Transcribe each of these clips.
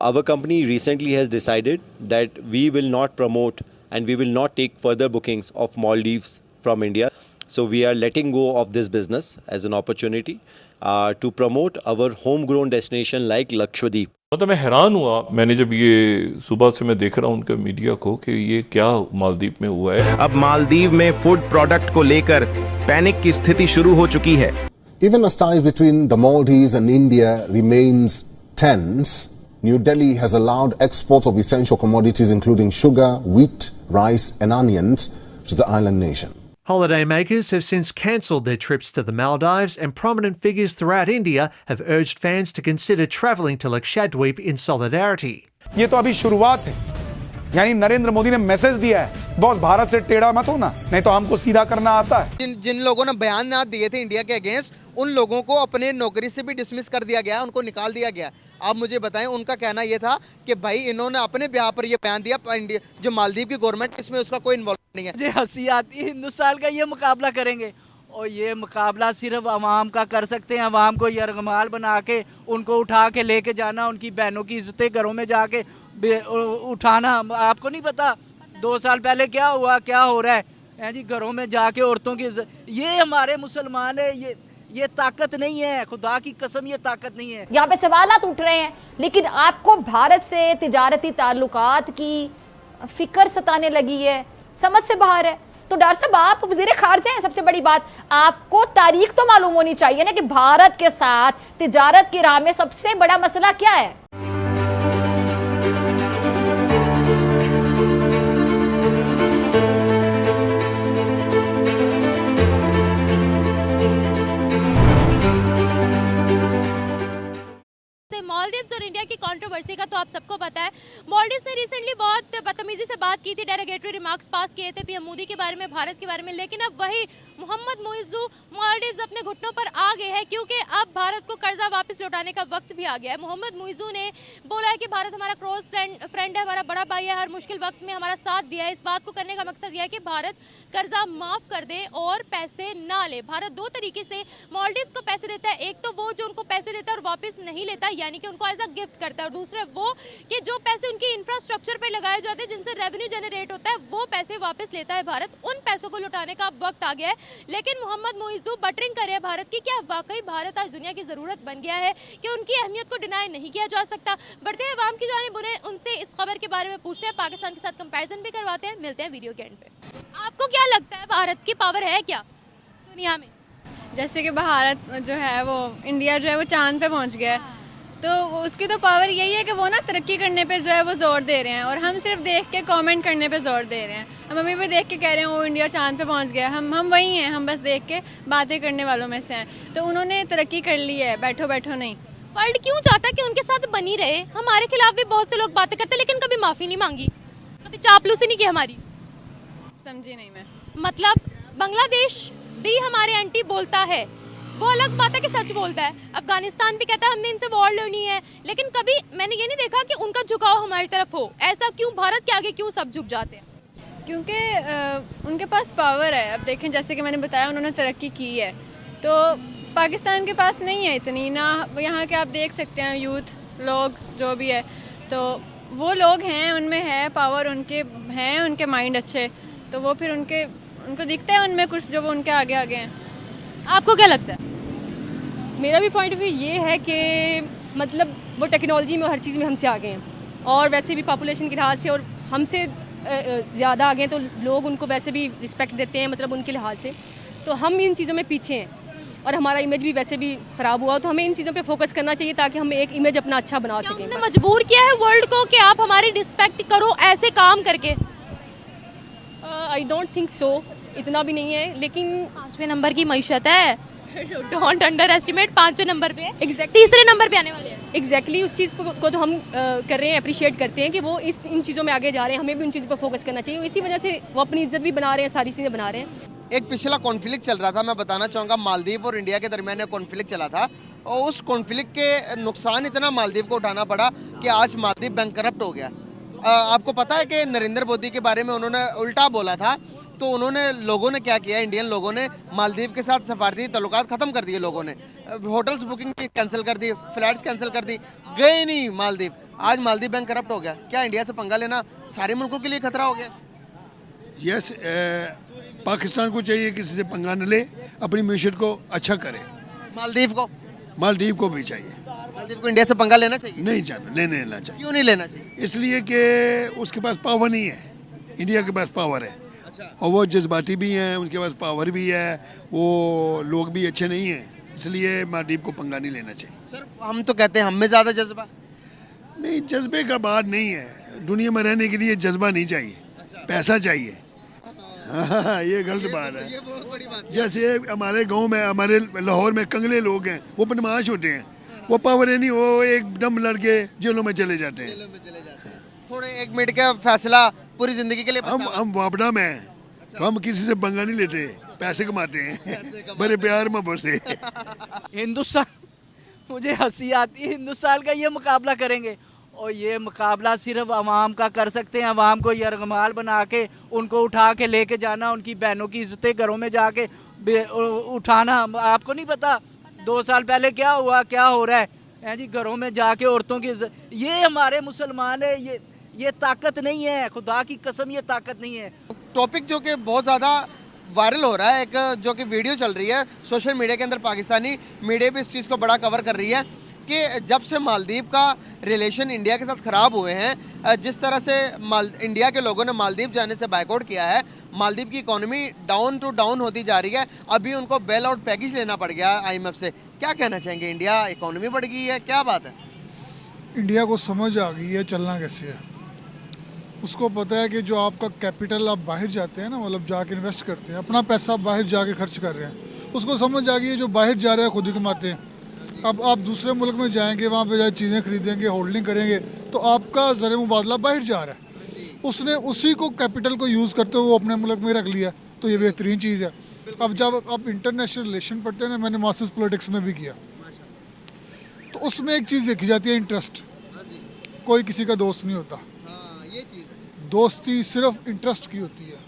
our company recently has decided that we will not promote and we will not take further bookings of Maldives from India. So we are letting go of this business as an opportunity to promote our homegrown destination like Lakshadweep. मतलब मैं हैरान हुआ, मैंने जब ये सुबह से मैं देख रहा हूँ उनके मीडिया को कि ये क्या मालदीव में हुआ है। अब मालदीव में फूड प्रोडक्ट को लेकर पैनिक की स्थिति शुरू हो चुकी है। Even as ties between the Maldives and India remains tense, New Delhi has allowed exports of essential commodities including sugar, wheat, rice and onions to the island nation. Holidaymakers have since cancelled their trips to the Maldives, and prominent figures throughout India have urged fans to consider travelling to Lakshadweep in solidarity. ये तो अभी शुरुआत है, यानी नरेंद्र मोदी ने message दिया है, boss Bharat से टेढ़ा मत हो ना, नहीं तो हमको सीधा करना आता है। जिन लोगों ने बयान दिए थे इंडिया के अगेंस्ट, उन लोगों को अपने नौकरी से भी डिसमिस कर दिया गया, उनको निकाल दिया गया। आप मुझे बताएं, उनका कहना ये था कि भाई इन्होंने अपने बिहार पर ये बयान दिया, जो मालदीव की गवर्नमेंट इसमें उसका कोई इन्वॉल्वमेंट नहीं है। मुझे हंसी आती है, हिंदुस्तान का ये मुकाबला करेंगे और ये मुकाबला सिर्फ अवाम का कर सकते हैं। अवाम को यरगमाल बना के उनको उठा के लेके जाना, उनकी बहनों की इज्जतें घरों में जाके उठाना। आपको नहीं पता 2 साल पहले क्या हुआ, क्या हो रहा है जी, घरों में जाके औरतों की इज्जत। ये हमारे मुसलमान है, ये ताकत नहीं है, खुदा की कसम ये ताकत नहीं है। यहाँ पे सवालात उठ रहे हैं, लेकिन आपको भारत से तिजारती ताल्लुकात की फिक्र सताने लगी है, समझ से बाहर है। तो डॉक्टर साहब, आप वज़ीर खारजा हैं, सबसे बड़ी बात आपको तारीख तो मालूम होनी चाहिए ना कि भारत के साथ तिजारत की राह में सबसे बड़ा मसला क्या है। मालदीव्स और इंडिया की कंट्रोवर्सी का तो आप सबको पता है। मालदीव्स ने रिसेंटली बहुत बदतमीजी से बात की थी, डेरोगेटरी रिमार्क्स पास किए थे पीएम मोदी के बारे में, भारत के बारे में, लेकिन अब वही मोहम्मद मुइज़्ज़ू मालदीव्स अपने घुटनों पर आ गए हैं, क्योंकि अब भारत को कर्जा वापस लौटाने का वक्त भी आ गया है। मोहम्मद मुइज़्ज़ू ने बोला है कि भारत हमारा क्लोज फ्रेंड है, हमारा बड़ा भाई है, हर मुश्किल वक्त में हमारा साथ दिया है। इस बात को करने का मकसद यह है कि भारत कर्जा माफ़ कर दे और पैसे ना ले। भारत 2 तरीके से मालदीव्स को पैसे देता है, एक तो वो जो उनको पैसे देता है और वापस नहीं लेता, यानी कि उनको एज अ गिफ्ट करता है, और दूसरा वो कि जो पैसे उनकी इंफ्रास्ट्रक्चर पर लगाए जाते हैं, जिनसे रेवेन्यू जनरेट होता है, वो पैसे वापस लेता है भारत। उन पैसों को लौटाने का अब वक्त आ गया है। लेकिन मोहम्मद मुइज़्ज़ू बटरिंग कर रहे हैं भारत की। क्या वाकई भारत आज दुनिया की ज़रूरत बन गया है कि उनकी अहमियत को डिनाई नहीं किया जा सकता? बढ़ते हैं अवाम की जानिब, उनसे इस खबर के बारे में पूछते हैं, पाकिस्तान के साथ कंपैरिजन भी करवाते हैं। मिलते हैं वीडियो के एंड पे। आपको क्या लगता है, भारत की पावर है क्या दुनिया में? जैसे कि भारत जो है वो, इंडिया जो है वो चांद पे पहुंच गया है, तो उसकी तो पावर यही है कि वो ना तरक्की करने पे जो है वो जोर दे रहे हैं, और हम सिर्फ देख के कमेंट करने पे जोर दे रहे हैं। हम अभी भी देख के कह रहे हैं वो इंडिया चांद पे पहुंच गया, हम वही हैं, हम बस देख के बातें करने वालों में से हैं। तो उन्होंने तरक्की कर ली है, बैठो बैठो नहीं। वर्ल्ड क्यों चाहता है कि उनके साथ बनी रहे? हमारे खिलाफ भी बहुत से लोग बातें करते, लेकिन कभी माफ़ी नहीं मांगी, कभी चापलूसी नहीं की हमारी। समझी नहीं मैं। मतलब बांग्लादेश भी हमारे एंटी बोलता है, वो अलग बात है कि सच बोलता है। अफगानिस्तान भी कहता है हमने इनसे वॉर लड़नी है, लेकिन कभी मैंने ये नहीं देखा कि उनका झुकाव हमारी तरफ हो। ऐसा क्यों? भारत के आगे क्यों सब झुक जाते हैं? क्योंकि उनके पास पावर है। अब देखें, जैसे कि मैंने बताया, उन्होंने तरक्की की है, तो पाकिस्तान के पास नहीं है इतनी ना। यहाँ के आप देख सकते हैं यूथ लोग जो भी है, तो वो लोग हैं, उनमें है पावर, उनके माइंड अच्छे, तो वो फिर उनको दिखता है उनमें कुछ जो वो उनके आगे आगे हैं। आपको क्या लगता है? मेरा भी पॉइंट ऑफ व्यू ये है कि मतलब वो टेक्नोलॉजी में हर चीज़ में हमसे आगे हैं, और वैसे भी पॉपुलेशन के लिहाज से और हमसे ज़्यादा आगे हैं, तो लोग उनको वैसे भी रिस्पेक्ट देते हैं, मतलब उनके लिहाज से। तो हम इन चीज़ों में पीछे हैं, और हमारा इमेज भी वैसे भी ख़राब हुआ, तो हमें इन चीज़ों पे फोकस करना चाहिए ताकि हम एक इमेज अपना अच्छा बना सकें। हमने मजबूर किया है वर्ल्ड को कि आप हमारी रिस्पेक्ट करो ऐसे काम करके? आई डोंट थिंक सो, इतना भी नहीं है, लेकिन 5वें नंबर की मईशत है, डोंट अंडर एस्टिमेट। 5वें नंबर पे, तीसरे नंबर पे आने वाले हैं। एग्जैक्टली उस चीज़ को तो हम कर रहे हैं, अप्रिशिएट करते हैं कि वो इन चीज़ों में आगे जा रहे हैं, हमें भी उन चीज़ों पर फोकस करना चाहिए। इसी वजह से वो अपनी इज्जत भी बना रहे हैं, सारी चीज़ें बना रहे हैं। एक पिछला कॉन्फ्लिक्ट चल रहा था, मैं बताना चाहूँगा, मालदीव और इंडिया के दरमियान एक कॉन्फ्लिक्ट चला था, और उस कॉन्फ्लिक्ट के नुकसान इतना मालदीव को उठाना पड़ा कि आज मालदीव बैंकरप्ट हो गया। आपको पता है कि नरेंद्र मोदी के बारे में उन्होंने उल्टा बोला था तो उन्होंने लोगों ने क्या किया, इंडियन लोगों ने मालदीव के साथ सफारती तल्लुकात ख़त्म कर दिए। लोगों ने होटल्स बुकिंग कैंसिल कर दी, फ्लाइट्स कैंसिल कर दी, गए नहीं मालदीव। आज मालदीव बैंक करप्ट हो गया। क्या इंडिया से पंगा लेना सारे मुल्कों के लिए खतरा हो गया? यस, पाकिस्तान को चाहिए किसी से पंगा न ले, अपनी मीशत को अच्छा करे। मालदीव को भी चाहिए। मालदीव को इंडिया से पंगा लेना चाहिए? नहीं लेना चाहिए। क्यों नहीं लेना चाहिए? इसलिए कि उसके पास पावर नहीं है, इंडिया के पास पावर है। और वो जज्बाती भी हैं, उनके पास पावर भी है, वो लोग भी अच्छे नहीं हैं, इसलिए मालदीव को पंगा नहीं लेना चाहिए। सर हम तो कहते हैं हम में ज़्यादा जज्बा नहीं, जज्बे का बात नहीं है। दुनिया में रहने के लिए जज्बा नहीं चाहिए, पैसा चाहिए। हाँ, ये गलत बात है। ये बहुत बड़ी बात है। जैसे हमारे गांव में, हमारे लाहौर में कंगले लोग हैं, वो बदमाश होते हैं, वो पावर है नहीं, वो एकदम लड़के जेलों में चले जाते हैं। थोड़े 1 मिनट का फैसला पूरी जिंदगी के लिए। हम वापडा में हैं, तो हम किसी से पंगा नहीं लेते, पैसे कमाते हैं बड़े प्यार मोहब्बत से। हिंदुस्तान, मुझे हंसी आती है, हिंदुस्तान का ये मुकाबला करेंगे और ये मुकाबला सिर्फ अवाम का कर सकते हैं। अवाम को यरगमाल बना के उनको उठा के लेके जाना, उनकी बहनों की इज्जतें घरों में जाके उठाना। आपको नहीं पता 2 साल पहले क्या हुआ, क्या हो रहा है जी, घरों में जाके औरतों की इज्जत। ये हमारे मुसलमान है, ये ताकत नहीं है, खुदा की कसम ये ताकत नहीं है। टॉपिक जो कि बहुत ज़्यादा वायरल हो रहा है, एक जो कि वीडियो चल रही है सोशल मीडिया के अंदर, पाकिस्तानी मीडिया भी इस चीज़ को बड़ा कवर कर रही है कि जब से मालदीव का रिलेशन इंडिया के साथ ख़राब हुए हैं, जिस तरह से इंडिया के लोगों ने मालदीव जाने से बाइकआउट किया है, मालदीव की इकोनॉमी डाउन टू डाउन होती जा रही है। अभी उनको बेल आउट पैकेज लेना पड़ गया IMF से। क्या कहना चाहेंगे, इंडिया इकोनॉमी बढ़ गई है, क्या बात है? इंडिया को समझ आ गई है चलना कैसे है। उसको पता है कि जो आपका कैपिटल आप बाहर जाते हैं ना, मतलब जाके इन्वेस्ट करते हैं, अपना पैसा आप बाहर जाके खर्च कर रहे हैं, उसको समझ आ गई है जो बाहर जा रहा है खुद ही कमाते हैं। अब आप दूसरे मुल्क में जाएंगे, वहाँ पे जाए चीज़ें खरीदेंगे, होल्डिंग करेंगे, तो आपका ज़र मुबादला बाहर जा रहा है। उसने उसी को कैपिटल को यूज़ करते हुए वो अपने मुल्क में रख लिया, तो ये बेहतरीन चीज़ है। अब जब आप इंटरनेशनल रिलेशन पढ़ते हैं ना, मैंने मास्टर्स पॉलिटिक्स में भी किया, तो उसमें एक चीज़ देखी जाती है, इंटरेस्ट। कोई किसी का दोस्त नहीं होता, ये चीज़ है। दोस्ती सिर्फ इंटरेस्ट की होती है।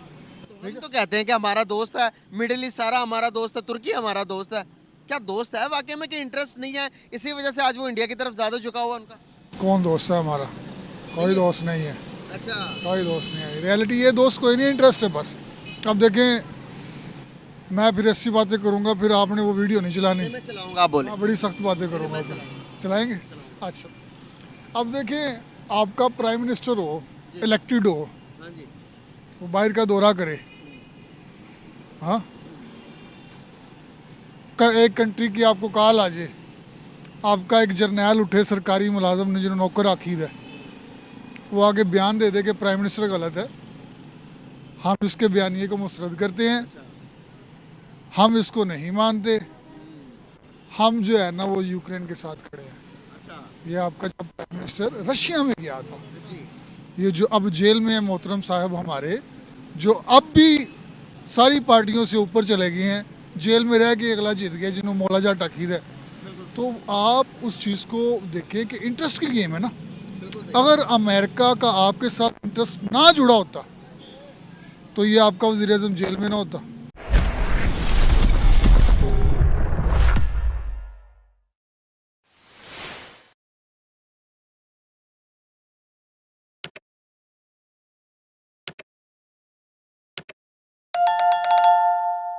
हम तो कहते हैं कि हमारा दोस्त है, मिडिल ईस्ट सारा हमारा दोस्त है, तुर्की हमारा दोस्त है। क्या दोस्त है वाकई में कि इंटरेस्ट नहीं है, इसी वजह से आज वो इंडिया की तरफ ज़्यादा झुका हुआ उनका? कौन दोस्त है हमारा? कोई दोस्त नहीं है। अच्छा, कोई दोस्त नहीं है। रियलिटी ये, दोस्त कोई नहीं, इंटरेस्ट है बस। अब देखें, मैं फिर ऐसी बातें करूंगा, फिर आपने वो वीडियो नहीं चलानी। मैं चलाऊंगा, आप बोले। बड़ी सख्त बातें करूंगा, फिर चलाएंगे। अच्छा, अब देखें, आपका प्राइम मिनिस्टर हो, इलेक्टेड हो, वो बाहर का दौरा करे, हाँ, एक कंट्री की आपको कॉल आ जाए, आपका एक जर्नैल उठे, सरकारी मुलाजम ने जिन्होंने नौकर आखिद है, वो आगे बयान दे दे कि प्राइम मिनिस्टर गलत है, हम इसके बयानिए को मुस्तरद करते हैं, हम इसको नहीं मानते, हम जो है ना वो यूक्रेन के साथ खड़े हैं। ये आपका जब प्राइम मिनिस्टर रशिया में गया था, ये जो अब जेल में है मोहतरम साहब हमारे, जो अब भी सारी पार्टियों से ऊपर चले गए हैं, जेल में रह के अगला जीत गया जिन्होंने मौला जाट अकीद है। तो आप उस चीज़ को देखें कि इंटरेस्ट की गेम है ना। अगर अमेरिका का आपके साथ इंटरेस्ट ना जुड़ा होता तो ये आपका वज़ीर-ए-आज़म जेल में ना होता।